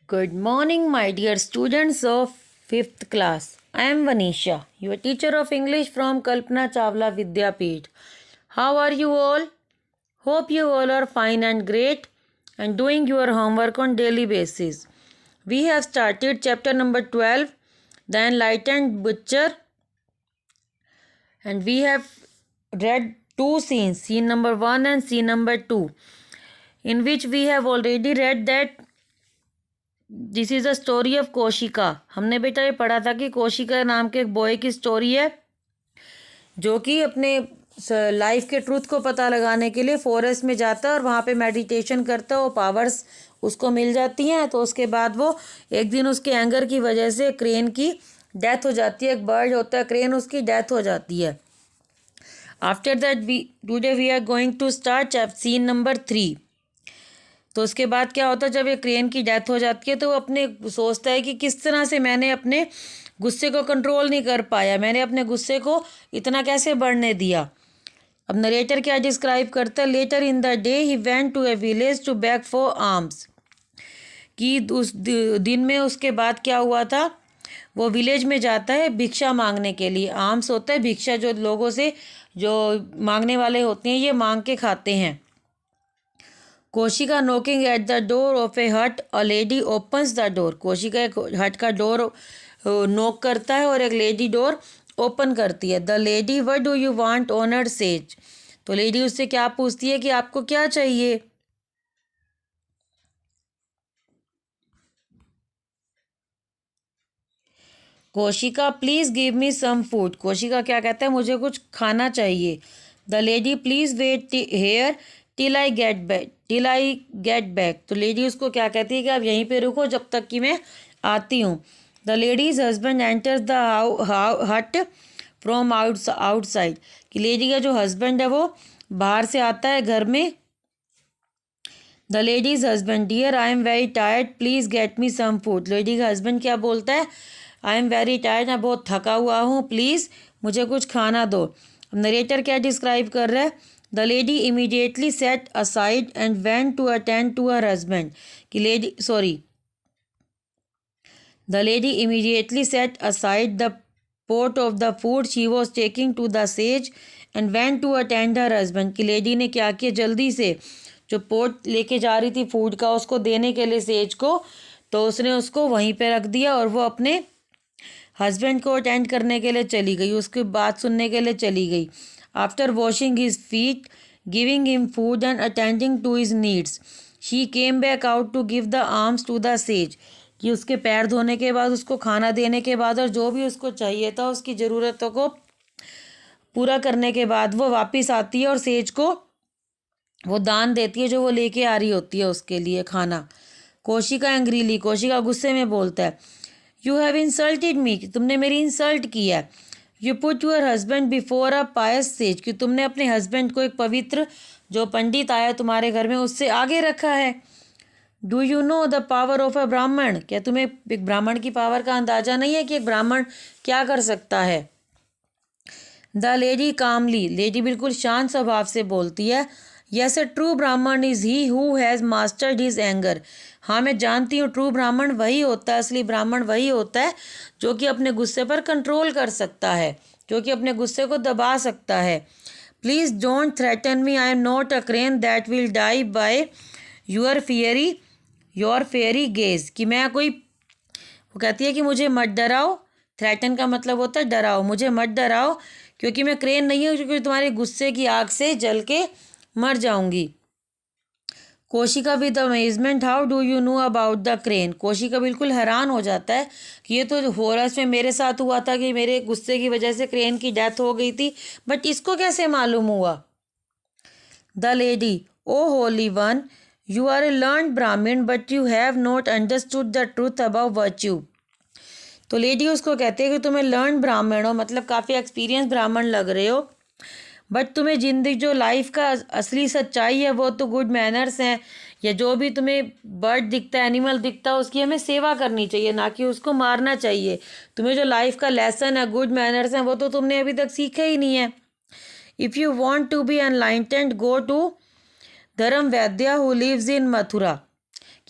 Good morning, my dear students of 5th class. I am Vanisha, your teacher of English from Kalpana Chawla Vidyapeeth. How are you all? Hope you all are fine and great and doing your homework on daily basis. We have started chapter number 12, The Enlightened Butcher, and we have read two scenes, scene number 1 and scene number 2, in which we have already read that this is a story of कोशिका। हमने बेटा ये पढ़ा था कि कोशिका नाम के एक बॉय की स्टोरी है जो कि अपने लाइफ के ट्रूथ को पता लगाने के लिए फॉरेस्ट में जाता है और वहाँ पे मेडिटेशन करता है। वो पावर्स उसको मिल जाती हैं। तो उसके बाद वो एक दिन उसके एंगर की वजह से क्रेन की डेथ हो जाती है। एक बर्ड होता है क्रेन, उसकी डेथ हो जाती है। After that today we are going to start scene number 3। तो उसके बाद क्या होता है, जब ये क्रेन की डेथ हो जाती है तो वो अपने सोचता है कि किस तरह से मैंने अपने गुस्से को कंट्रोल नहीं कर पाया, मैंने अपने गुस्से को इतना कैसे बढ़ने दिया। अब नरेटर क्या डिस्क्राइब करता है, later in the day he went to a village to beg for alms. कि उस दिन में उसके बाद क्या हुआ था, वो विलेज में जाता है भिक्षा मांगने के लिए। आर्म्स होता है भिक्षा, जो लोगों से जो मांगने वाले होते हैं ये मांग के खाते हैं। Kaushika knocking at the door of a hut, a lady opens the door. Kaushika एक हट का डोर नॉक करता है और एक लेडी डोर ओपन करती है। The lady what do you want honoured sage. तो लेडी उससे क्या पूछती है कि आपको क्या चाहिए। Kaushika please give me some food. Kaushika क्या कहता है, मुझे कुछ खाना चाहिए। The lady please wait here till I get back. तो लेडी उसको क्या कहती है कि आप यहीं पे रुको जब तक कि मैं आती हूँ। The lady's husband enters the हट फ्रॉम आउटसाइड। कि लेडी का जो हस्बैंड है वो बाहर से आता है घर में। The lady's husband dear I am very tired please get me some food. Lady का हस्बैंड क्या बोलता है, आई एम वेरी टायर्ड, मैं बहुत थका हुआ हूँ, प्लीज़ मुझे कुछ खाना दो। नरेटर क्या डिस्क्राइब कर रहा है, the lady immediately set aside and went to attend to her husband. कि the lady immediately set aside the pot of the food she was taking to the sage and went to attend her husband. कि lady ने क्या किया, जल्दी से जो port लेके जा रही थी फूड का उसको देने के लिए सेज को, तो उसने उसको वहीं पे रख दिया और वो अपने हस्बैंड को अटेंड करने के लिए चली गई, उसकी बात सुनने के लिए चली गई। After washing his feet, giving him food and attending to his needs, she came back out to give the alms to the sage. कि उसके पैर धोने के बाद, उसको खाना देने के बाद और जो भी उसको चाहिए था उसकी ज़रूरतों को पूरा करने के बाद वो वापस आती है और सेज को वो दान देती है जो वो लेके आ रही होती है उसके लिए खाना। कोशिका एंग्रीली, कोशिका गुस्से में बोलता है, यू हैव इंसल्टेड मी, कि तुमने मेरी इंसल्ट किया है। You put your husband before a pious sage, कि तुमने अपने हस्बैंड को एक पवित्र जो पंडित आया तुम्हारे घर में उससे आगे रखा है। Do you know the power of a ब्राह्मण, क्या तुम्हें एक ब्राह्मण की पावर का अंदाजा नहीं है कि एक ब्राह्मण क्या कर सकता है। द लेडी कामली, लेडी बिल्कुल शांत स्वभाव से बोलती है, यस ए ट्रू ब्राह्मण is he who has mastered his anger. हाँ मैं जानती हूँ ट्रू ब्राह्मण वही होता है, असली ब्राह्मण वही होता है जो कि अपने गुस्से पर कंट्रोल कर सकता है, जो कि अपने गुस्से को दबा सकता है। Please don't threaten me, I am not a crane that will die by your fiery gaze. कि मैं कोई, वो कहती है कि मुझे मत डराओ। थ्रेटन का मतलब होता है डराओ, मुझे मत डराओ क्योंकि मैं क्रेन नहीं हूँ क्योंकि तुम्हारे गुस्से की आग से जल के मर जाऊंगी। कोशिका with amazement, how do you know about the crane. कोशिका बिल्कुल हैरान हो जाता है कि ये तो हॉरस में मेरे साथ हुआ था कि मेरे गुस्से की वजह से क्रेन की डेथ हो गई थी, बट इसको कैसे मालूम हुआ। The lady, O holy one, you are a learn Brahmin but you have not understood the truth about virtue. तो लेडी उसको कहते हैं कि तुम्हें लर्न ब्राह्मण हो, मतलब काफ़ी एक्सपीरियंस ब्राह्मण लग रहे हो, बट तुम्हें जिंदगी जो लाइफ का असली सच्चाई है वो तो गुड मैनर्स हैं, या जो भी तुम्हें बर्ड दिखता है एनिमल दिखता है उसकी हमें सेवा करनी चाहिए, ना कि उसको मारना चाहिए। तुम्हें जो लाइफ का लेसन है गुड मैनर्स हैं वो तो तुमने अभी तक सीखे ही नहीं है। If you want to be enlightened go to Dharma Vyadha who lives in Mathura.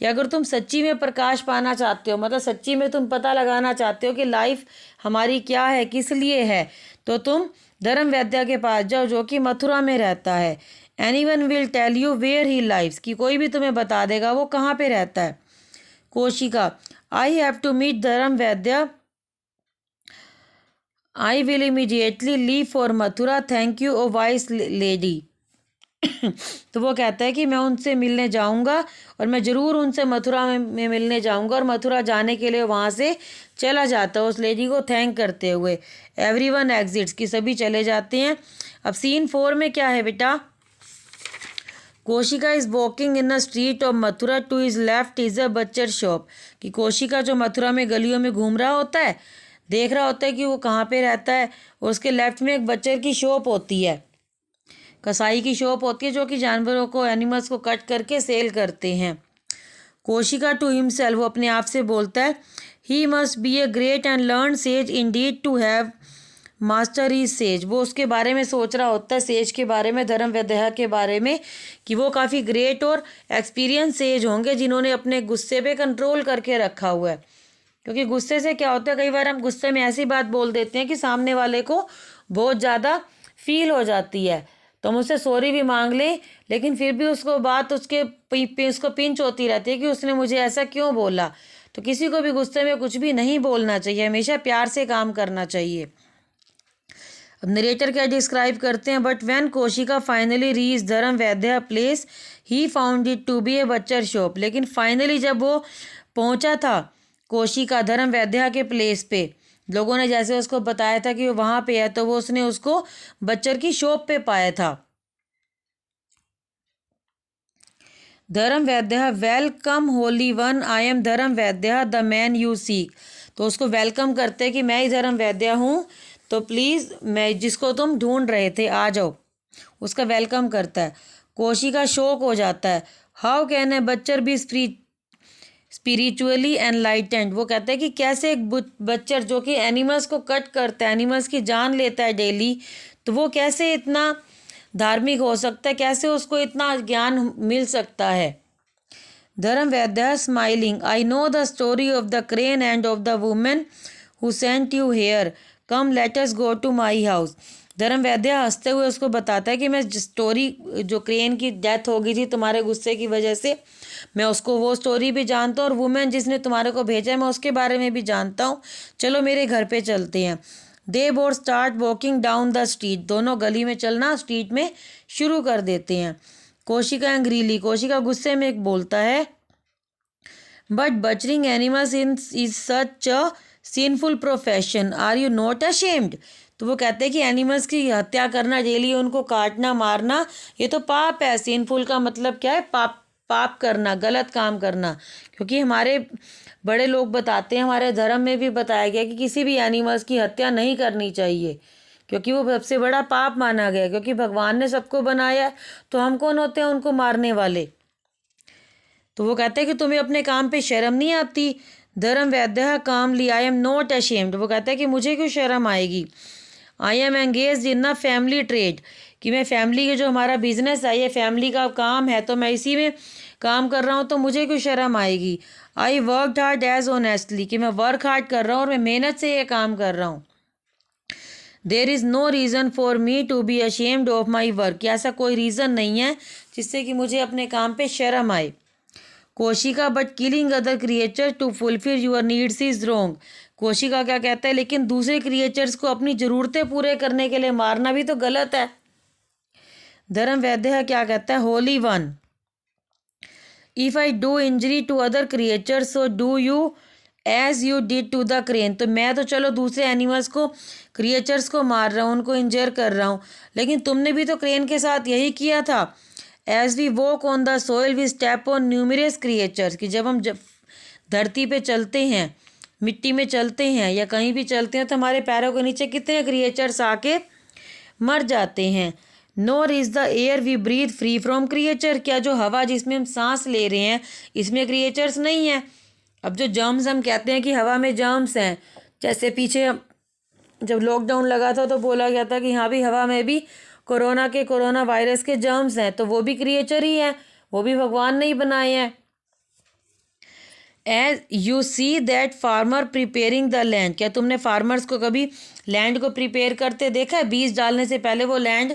कि अगर तुम सच्ची में प्रकाश पाना चाहते हो, मतलब सच्ची में तुम पता लगाना चाहते हो कि लाइफ हमारी क्या है, किस लिए है, तो तुम धर्म वैद्य के पास जाओ जो कि मथुरा में रहता है। Anyone will tell you where he lives, कि कोई भी तुम्हें बता देगा वो कहाँ पे रहता है। कोशिका, I have to meet Dharma Vyadha, I will immediately leave for Mathura, thank you O wise lady. तो वो कहता है कि मैं उनसे मिलने जाऊंगा और मैं ज़रूर उनसे मथुरा में मिलने जाऊंगा, और मथुरा जाने के लिए वहाँ से चला जाता है उस लेडी को थैंक करते हुए। एवरीवन एग्जिट्स, कि सभी चले जाते हैं। अब सीन 4 में क्या है बेटा, कोशिका is walking in a street of Mathura, two is left is a बच्चर shop, कि कोशिका जो मथुरा में गलियों में घूम रहा होता है, देख रहा होता है कि वो कहाँ पे रहता है, और उसके लेफ्ट में एक बच्चर की शॉप होती है, कसाई की शॉप होती है जो कि जानवरों को, एनिमल्स को कट करके सेल करते हैं। कोशिका टू हिमसेल्फ, वो अपने आप से बोलता है, he must be a great and learned sage indeed to have master is sage, वो उसके बारे में सोच रहा होता है, सेज के बारे में, धर्म वैद्य के बारे में, कि वो काफ़ी ग्रेट और एक्सपीरियंस सेज होंगे जिन्होंने अपने गुस्से पे कंट्रोल करके रखा हुआ है। क्योंकि गुस्से से क्या होता है, कई बार हम गुस्से में ऐसी बात बोल देते हैं कि सामने वाले को बहुत ज़्यादा फील हो जाती है, तो हम उससे सॉरी भी मांग लें, लेकिन फिर भी उसको बात उसको पिंच होती रहती है कि उसने मुझे ऐसा क्यों बोला। तो किसी को भी गुस्से में कुछ भी नहीं बोलना चाहिए, हमेशा प्यार से काम करना चाहिए। अब नरेटर क्या डिस्क्राइब करते हैं, but when Kaushika finally reach Dharma Vyadha place, he found it to be a butcher shop, लेकिन फाइनली जब वो पहुंचा था कोशिका धर्म वैद्य के प्लेस पे, लोगों ने जैसे उसको बताया था कि वो वहाँ पे है, तो वो उसने उसको बच्चर की शॉप पे पाया था। धर्म वैद्य, welcome Holi one, I am धर्म वैद्य द मैन यू सीक, तो उसको वेलकम करते हैं कि मैं ही धर्म वैद्य हूँ, तो प्लीज़ मैं जिसको तुम ढूंढ रहे थे आ जाओ, उसका वेलकम करता है। कोशिका शौक हो जाता है, how can a butcher be spiritually enlightened, वो कहता है कि कैसे एक बच्चर जो कि एनिमल्स को कट करता है, एनिमल्स की जान लेता है डेली, तो वो कैसे इतना धार्मिक हो सकता है, कैसे उसको इतना ज्ञान मिल सकता है। Dharma Vyadha smiling, I know the story of the crane and of the woman who sent you here, come let us go to my house. Dharma Vyadha हंसते हुए उसको बताता है कि मैं स्टोरी, जो क्रेन की डेथ हो गई थी तुम्हारे गुस्से की वजह से, मैं उसको वो स्टोरी भी जानता हूँ, और वुमेन जिसने तुम्हारे को भेजा है मैं उसके बारे में भी जानता हूँ, चलो मेरे घर पे चलते हैं। They both start walking down the street, दोनों गली में चलना स्ट्रीट में शुरू कर देते हैं। कोशिका एंग्रीली, कोशिका गुस्से में एक बोलता है, but butchering animals is such a sinful profession, are you not ashamed, तो वो कहते हैं कि एनिमल्स की हत्या करना डेली, उनको काटना मारना, ये तो पाप है। सिनफुल का मतलब क्या है, पाप, पाप करना, गलत काम करना। क्योंकि हमारे बड़े लोग बताते हैं, हमारे धर्म में भी बताया गया कि किसी भी एनिमल्स की हत्या नहीं करनी चाहिए, क्योंकि वो सबसे बड़ा पाप माना गया। क्योंकि भगवान ने सबको बनाया है, तो हम कौन होते हैं उनको मारने वाले। तो वो कहते हैं कि तुम्हें अपने काम पे शर्म नहीं आती। धर्म वैद्य कामली, आई एम नॉट अशेम्ड, वो कहता है कि मुझे क्यों शर्म आएगी। I am engage in a family trade, कि मैं फैमिली के जो हमारा बिजनेस है, ये फैमिली का काम है, तो मैं इसी में काम कर रहा हूँ, तो मुझे क्यों शर्म आएगी। I worked hard as honestly, कि मैं वर्क हार्ड कर रहा हूँ और मैं मेहनत से ये काम कर रहा हूँ। There is no reason for me to be ashamed of my work, ऐसा कोई रीज़न नहीं है जिससे कि मुझे अपने काम पे शर्म आए। Kaushika, but killing other creature to fulfil your needs is wrong, Kaushika क्या कहता है, लेकिन दूसरे क्रिएचर्स को अपनी ज़रूरतें पूरे करने के लिए मारना भी तो गलत है। धर्म वैद्य क्या कहता है, holy one, if I do injury to other creature so do you as you did to the crane, तो मैं तो चलो दूसरे एनिमल्स को, क्रिएचर्स को मार रहा हूँ, उनको इंजर कर रहा हूँ, लेकिन तुमने भी तो क्रेन के साथ यही किया था। As we walk on the soil we step on numerous creatures, कि जब धरती पे चलते हैं, मिट्टी में चलते हैं या कहीं भी चलते हैं, तो हमारे पैरों के नीचे कितने क्रिएचर्स आके मर जाते हैं। Nor is the air we breathe free from creature, क्या जो हवा जिसमें हम सांस ले रहे हैं इसमें क्रिएचर्स नहीं है। अब जो जर्म्स हम कहते हैं कि हवा में जर्म्स हैं, जैसे पीछे जब लॉकडाउन लगा था तो बोला गया था कि हाँ भी हवा में भी कोरोना वायरस के जर्म्स हैं, तो वो भी क्रिएचर ही हैं, वो भी भगवान ने ही बनाए हैं। As you see that farmer preparing the land, क्या तुमने फार्मर्स को कभी लैंड को प्रिपेयर करते देखा है? बीज डालने से पहले वो लैंड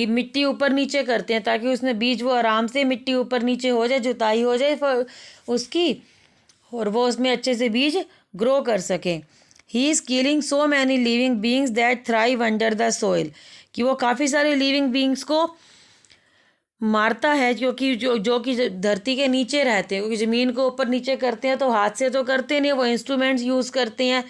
मिट्टी ऊपर नीचे करते हैं ताकि उसमें बीज वो आराम से मिट्टी ऊपर नीचे हो जाए, जुताई हो जाए उसकी, और वो उसमें अच्छे से बीज ग्रो कर सकें। He is killing so many living beings that thrive under the soil, कि वो काफ़ी सारे लिविंग बींग्स को मारता है क्योंकि जो कि धरती के नीचे रहते हैं, क्योंकि ज़मीन को ऊपर नीचे करते हैं तो हाथ से तो करते नहीं, वो इंस्ट्रूमेंट्स यूज़ करते हैं।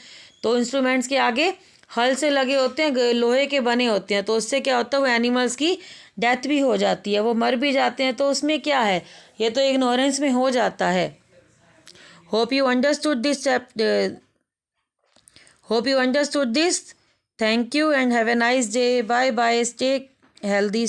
तो इंस्ट्रूमेंट्स के आगे हल से लगे होते हैं, लोहे के बने होते हैं, तो उससे क्या होता है, वो एनिमल्स की डेथ भी हो जाती है, वो मर भी जाते हैं। तो उसमें क्या है, ये तो इग्नोरेंस में हो जाता है। Hope you understood this hope you understood this. Thank you and have a nice day. Bye bye. Stay healthy.